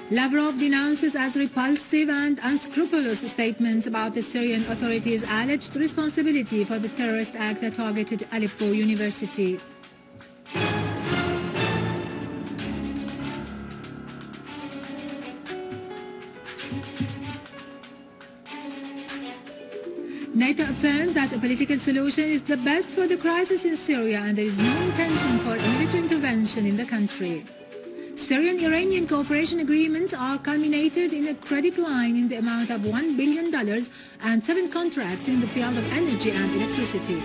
Lavrov denounces as repulsive and unscrupulous statements about the Syrian authorities' alleged responsibility for the terrorist act that targeted Aleppo University. NATO affirms that a political solution is the best for the crisis in Syria and there is no intention for a military intervention in the country. Syrian-Iranian cooperation agreements are culminated in a credit line in the amount of $1 billion and 7 contracts in the field of energy and electricity.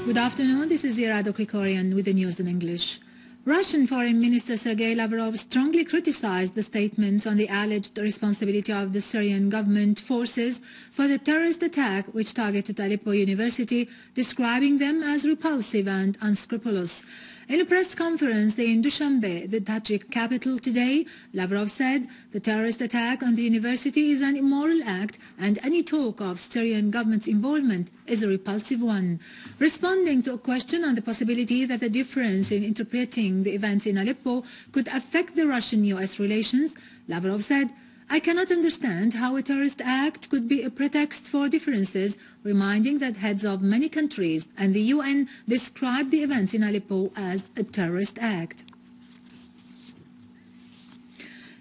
Good afternoon, this is Irado Krikorian with the news in English. Russian Foreign Minister Sergei Lavrov strongly criticized the statements on the alleged responsibility of the Syrian government forces for the terrorist attack which targeted Aleppo University, describing them as repulsive and unscrupulous. In a press conference in Dushanbe, the Tajik capital today, Lavrov said the terrorist attack on the university is an immoral act and any talk of Syrian government's involvement is a repulsive one. Responding to a question on the possibility that the difference in interpreting the events in Aleppo could affect the Russian-US relations, Lavrov said, "I cannot understand how a terrorist act could be a pretext for differences," reminding that heads of many countries and the UN described the events in Aleppo as a terrorist act.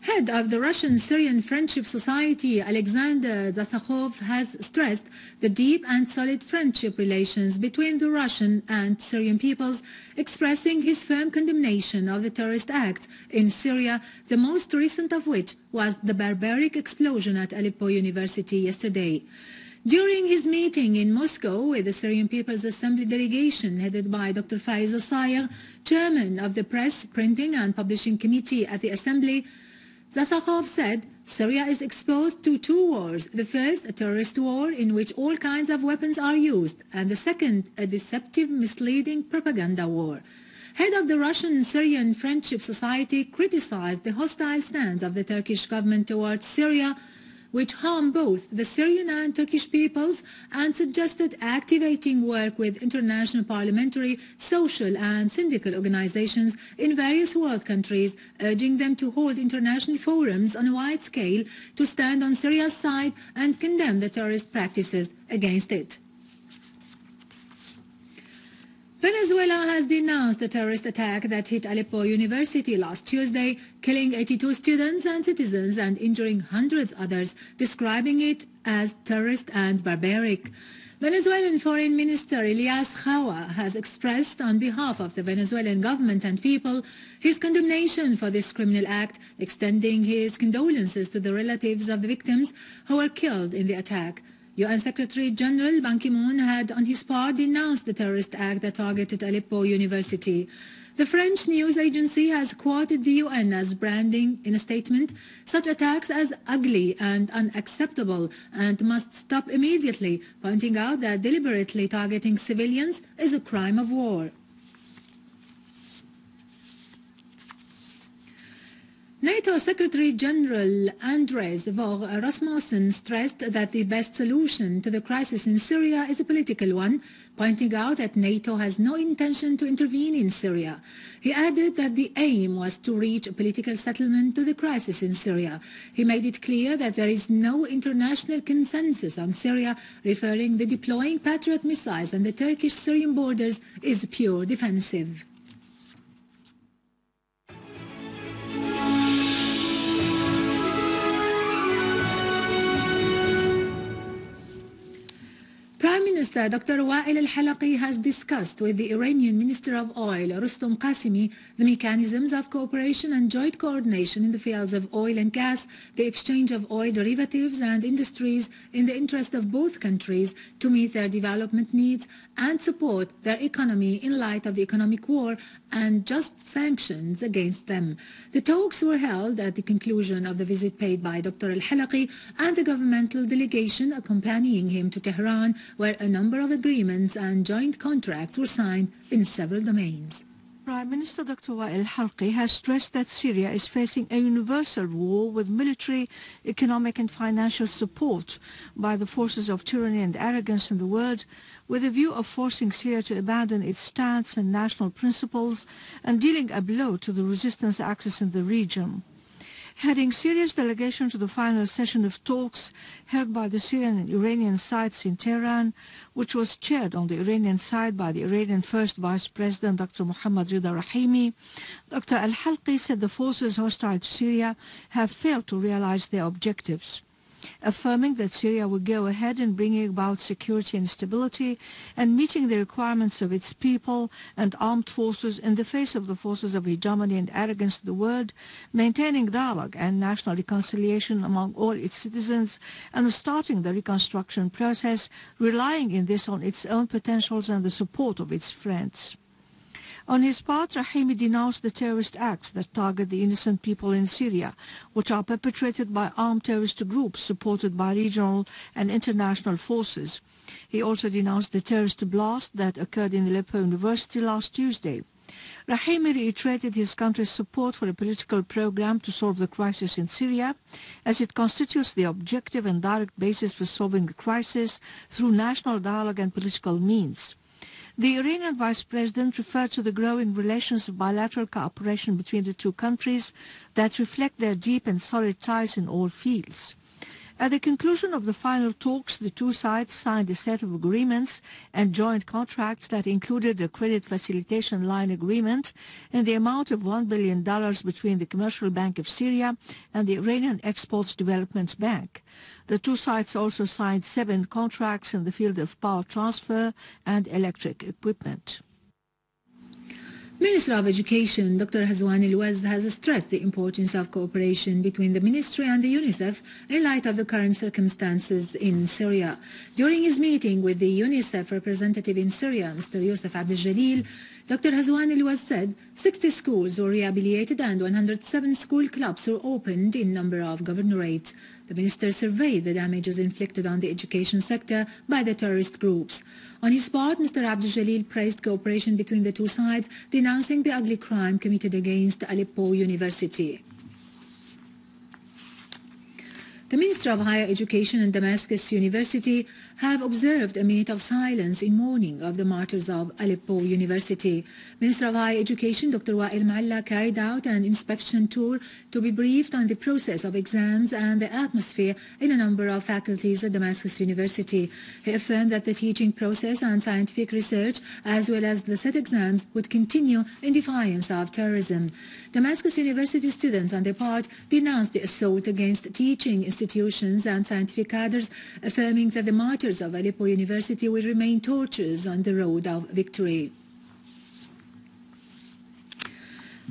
Head of the Russian-Syrian Friendship Society, Alexander Dzasokhov, has stressed the deep and solid friendship relations between the Russian and Syrian peoples, expressing his firm condemnation of the terrorist acts in Syria, the most recent of which was the barbaric explosion at Aleppo University yesterday. During his meeting in Moscow with the Syrian People's Assembly delegation headed by Dr. Faiz Al-Sayegh, chairman of the Press, Printing and Publishing Committee at the Assembly, Dzasokhov said Syria is exposed to 2 wars, the first a terrorist war in which all kinds of weapons are used, and the second a deceptive, misleading propaganda war. Head of the Russian-Syrian Friendship Society criticized the hostile stance of the Turkish government towards Syria, which harm both the Syrian and Turkish peoples, and suggested activating work with international parliamentary, social and syndical organizations in various world countries, urging them to hold international forums on a wide scale to stand on Syria's side and condemn the terrorist practices against it. Venezuela has denounced the terrorist attack that hit Aleppo University last Tuesday, killing 82 students and citizens and injuring hundreds others, describing it as terrorist and barbaric. Venezuelan Foreign Minister Elias Jawa has expressed on behalf of the Venezuelan government and people his condemnation for this criminal act, extending his condolences to the relatives of the victims who were killed in the attack. UN Secretary General Ban Ki-moon had on his part denounced the terrorist act that targeted Aleppo University. The French news agency has quoted the UN as branding in a statement such attacks as ugly and unacceptable and must stop immediately, pointing out that deliberately targeting civilians is a crime of war. NATO Secretary General Anders Fogh Rasmussen stressed that the best solution to the crisis in Syria is a political one, pointing out that NATO has no intention to intervene in Syria. He added that the aim was to reach a political settlement to the crisis in Syria. He made it clear that there is no international consensus on Syria, referring the deploying Patriot missiles on the Turkish-Syrian borders is pure defensive. Prime Minister Dr. Wael Al-Halaqi has discussed with the Iranian Minister of Oil, Rustom Qasimi, the mechanisms of cooperation and joint coordination in the fields of oil and gas, the exchange of oil derivatives and industries in the interest of both countries to meet their development needs and support their economy in light of the economic war and just sanctions against them. The talks were held at the conclusion of the visit paid by Dr. Al-Halaqi and the governmental delegation accompanying him to Tehran, where a number of agreements and joint contracts were signed in several domains. Prime Minister Dr. Al-Assad has stressed that Syria is facing a universal war with military, economic and financial support by the forces of tyranny and arrogance in the world, with a view of forcing Syria to abandon its stance and national principles and dealing a blow to the resistance axis in the region. Heading Syria's delegation to the final session of talks held by the Syrian and Iranian sides in Tehran, which was chaired on the Iranian side by the Iranian First Vice President Dr. Mohammad Rida Rahimi, Dr. Al-Assad said the forces hostile to Syria have failed to realize their objectives, affirming that Syria will go ahead in bringing about security and stability and meeting the requirements of its people and armed forces in the face of the forces of hegemony and arrogance in the world, maintaining dialogue and national reconciliation among all its citizens, and starting the reconstruction process, relying in this on its own potentials and the support of its friends. On his part, Rahimi denounced the terrorist acts that target the innocent people in Syria, which are perpetrated by armed terrorist groups supported by regional and international forces. He also denounced the terrorist blast that occurred in Aleppo University last Tuesday. Rahimi reiterated his country's support for a political program to solve the crisis in Syria, as it constitutes the objective and direct basis for solving the crisis through national dialogue and political means. The Iranian Vice President referred to the growing relations of bilateral cooperation between the two countries that reflect their deep and solid ties in all fields. At the conclusion of the final talks, the two sides signed a set of agreements and joint contracts that included a credit facilitation line agreement in the amount of $1 billion between the Commercial Bank of Syria and the Iranian Exports Development Bank. The two sides also signed 7 contracts in the field of power transfer and electric equipment. Minister of Education Dr. Hazwan Al-Waz has stressed the importance of cooperation between the ministry and the UNICEF in light of the current circumstances in Syria. During his meeting with the UNICEF representative in Syria, Mr. Youssef Abdel-Jalil, Dr. Hazwan Al-Waz said 60 schools were rehabilitated and 107 school clubs were opened in number of governorates. The minister surveyed the damages inflicted on the education sector by the terrorist groups. On his part, Mr. Abdel-Jalil praised cooperation between the two sides, denouncing the ugly crime committed against Aleppo University. The Minister of Higher Education and Damascus University have observed a minute of silence in mourning of the martyrs of Aleppo University. Minister of Higher Education Dr. Wa'il Ma'alla carried out an inspection tour to be briefed on the process of exams and the atmosphere in a number of faculties at Damascus University. He affirmed that the teaching process and scientific research, as well as the set exams, would continue in defiance of terrorism. Damascus University students, on their part, denounced the assault against teaching institutions and scientific cadres, affirming that the martyrs of Aleppo University will remain torches on the road of victory.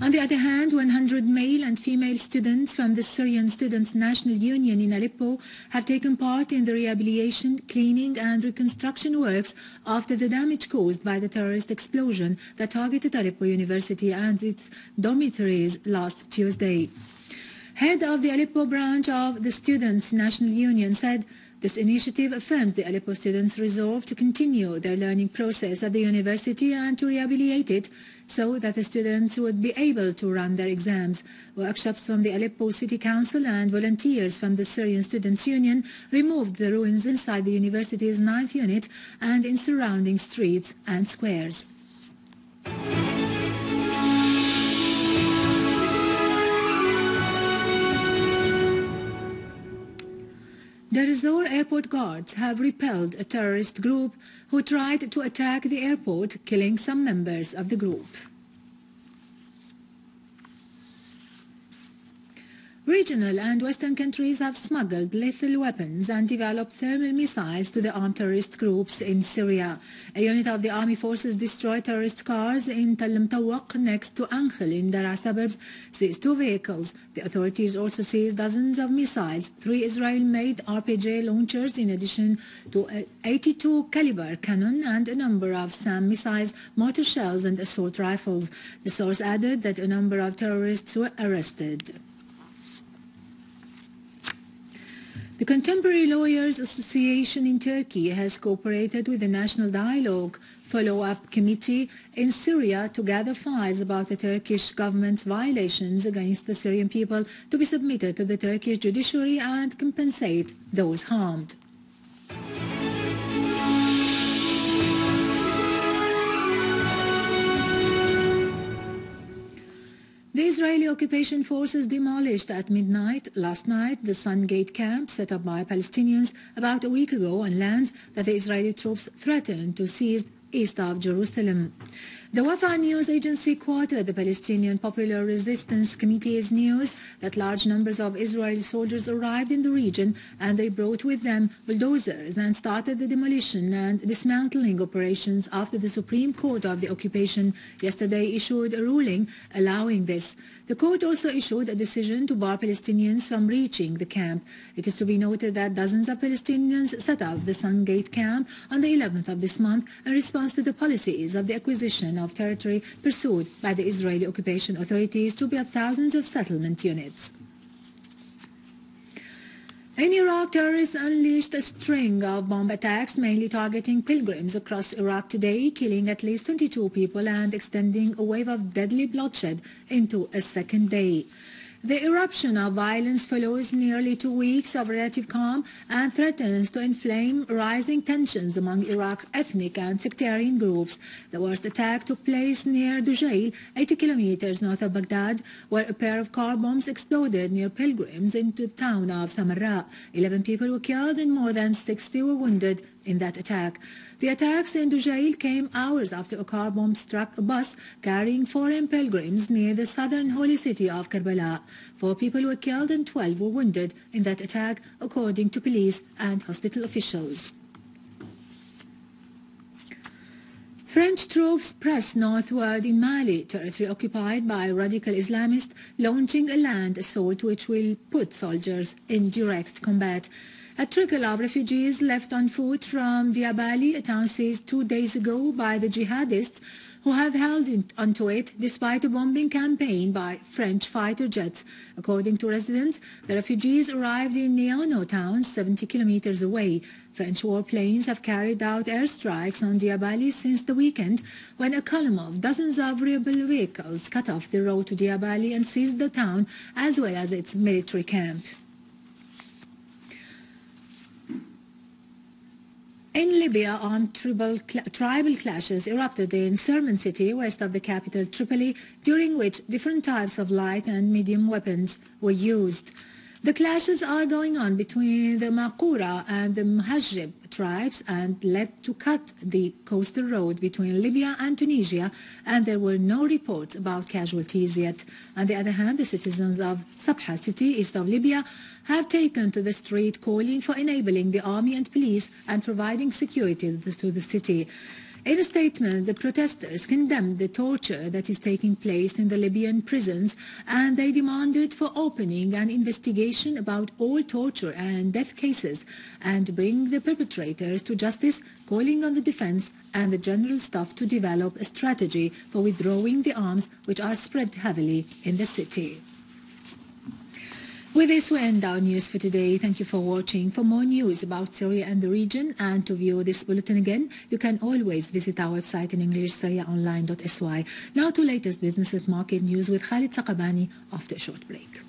On the other hand, 100 male and female students from the Syrian Students' National Union in Aleppo have taken part in the rehabilitation, cleaning and reconstruction works after the damage caused by the terrorist explosion that targeted Aleppo University and its dormitories last Tuesday. Head of the Aleppo branch of the Students' National Union said, "This initiative affirms the Aleppo students' resolve to continue their learning process at the university and to rehabilitate it so that the students would be able to run their exams." Workshops from the Aleppo City Council and volunteers from the Syrian Students' Union removed the ruins inside the university's 9th unit and in surrounding streets and squares. The Resort airport guards have repelled a terrorist group who tried to attack the airport, killing some members of the group. Regional and Western countries have smuggled lethal weapons and developed thermal missiles to the armed terrorist groups in Syria. A unit of the army forces destroyed terrorist cars in Tal Mtawaq next to Ankhel in Daraa suburbs, seized 2 vehicles. The authorities also seized dozens of missiles, 3 Israel-made RPG launchers in addition to a 82 caliber cannon and a number of SAM missiles, mortar shells and assault rifles. The source added that a number of terrorists were arrested. The Contemporary Lawyers Association in Turkey has cooperated with the National Dialogue follow-up committee in Syria to gather files about the Turkish government's violations against the Syrian people to be submitted to the Turkish judiciary and compensate those harmed. The Israeli occupation forces demolished at midnight last night the Sun Gate camp set up by Palestinians about a week ago on lands that the Israeli troops threatened to seize east of Jerusalem. The Wafa news agency quoted the Palestinian Popular Resistance Committee's news that large numbers of Israeli soldiers arrived in the region and they brought with them bulldozers and started the demolition and dismantling operations after the Supreme Court of the occupation yesterday issued a ruling allowing this. The court also issued a decision to bar Palestinians from reaching the camp. It is to be noted that dozens of Palestinians set up the Sun Gate camp on the 11th of this month in response to the policies of the acquisition of territory pursued by the Israeli occupation authorities to build thousands of settlement units. In Iraq, terrorists unleashed a string of bomb attacks, mainly targeting pilgrims across Iraq today, killing at least 22 people and extending a wave of deadly bloodshed into a second day. The eruption of violence follows nearly 2 weeks of relative calm and threatens to inflame rising tensions among Iraq's ethnic and sectarian groups. The worst attack took place near Dujail, 80 kilometers north of Baghdad, where a pair of car bombs exploded near pilgrims into the town of Samarra. 11 people were killed and more than 60 were wounded in that attack. The attacks in Dujail came hours after a car bomb struck a bus carrying foreign pilgrims near the southern holy city of Karbala. 4 people were killed and 12 were wounded in that attack, according to police and hospital officials. French troops press northward in Mali, territory occupied by radical Islamists, launching a land assault which will put soldiers in direct combat. A trickle of refugees left on foot from Diabali, a town seized 2 days ago by the jihadists, who have held onto it despite a bombing campaign by French fighter jets. According to residents, the refugees arrived in Neono town, 70 kilometers away. French warplanes have carried out airstrikes on Diabali since the weekend, when a column of dozens of rebel vehicles cut off the road to Diabali and seized the town as well as its military camp. In Libya, armed tribal clashes erupted in Sermon city, west of the capital Tripoli, during which different types of light and medium weapons were used. The clashes are going on between the Maqura and the Muhajib tribes and led to cut the coastal road between Libya and Tunisia, and there were no reports about casualties yet. On the other hand, the citizens of Sabha city, east of Libya, have taken to the street calling for enabling the army and police and providing security to the city. In a statement, the protesters condemned the torture that is taking place in the Libyan prisons, and they demanded for opening an investigation about all torture and death cases and bring the perpetrators to justice, calling on the defense and the general staff to develop a strategy for withdrawing the arms which are spread heavily in the city. With this, we end our news for today. Thank you for watching. For more news about Syria and the region and to view this bulletin again, you can always visit our website in English, syriaonline.sy. Now to latest business and market news with Khalid Saqabani after a short break.